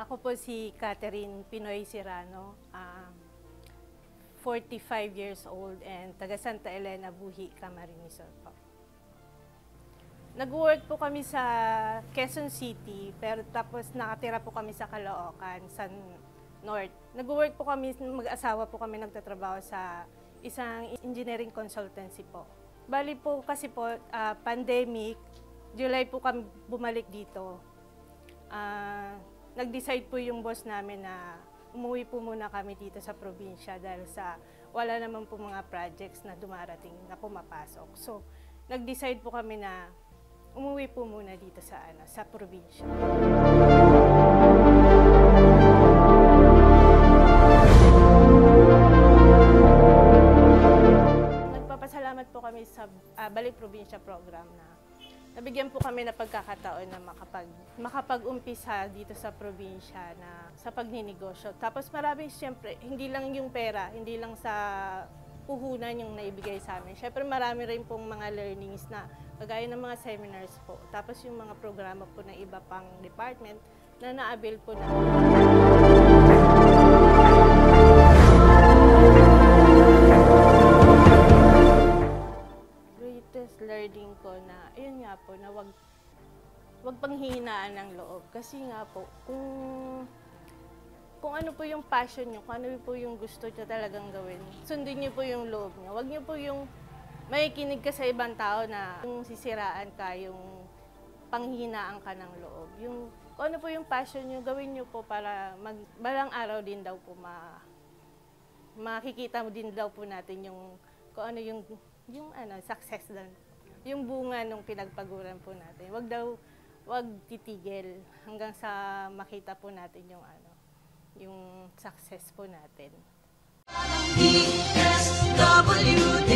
Ako po si Catherine Pinoy Serrano, 45 years old and taga Santa Elena, Buhi, Camarines Sur po. Nag-work po kami sa Quezon City, pero tapos nakatira po kami sa Caloocan, San North. Nag-work po kami, mag-asawa po kami nagtatrabaho sa isang engineering consultancy po. Bali po kasi po, pandemic, July po kami bumalik dito. Nag-decide po yung boss namin na umuwi po muna kami dito sa probinsya dahil sa wala naman po mga projects na dumarating na pumapasok. So, nag-decide po kami na umuwi po muna dito sa probinsya. Nagpapasalamat po kami sa Balik Probinsya program na nabigyan po kami na pagkakataon na makapag-umpisa dito sa probinsya na sa pagninegosyo. Tapos maraming siyempre, hindi lang yung pera, hindi lang sa puhunan yung naibigay sa amin. Siyempre marami rin pong mga learnings na kagaya ng mga seminars po. Tapos yung mga programa po ng iba pang department na na-avail po na. Greatest learning ko na, ayun nga po, na wag panghihinaan ng loob. Kasi nga po, kung ano po yung passion nyo, kung ano po yung gusto nyo talagang gawin, sundin nyo po yung loob nyo. Wag nyo po yung makikinig ka sa ibang tao na yung sisiraan ka, yung panghihinaan ka ng loob. Yung, kung ano po yung passion nyo, gawin nyo po para balang araw din daw po makikita mo din daw po natin yung kung ano yung success doon. Yung bunga nung pinagpaguran po natin. Wag titigil hanggang sa makita po natin yung success po natin. DSWD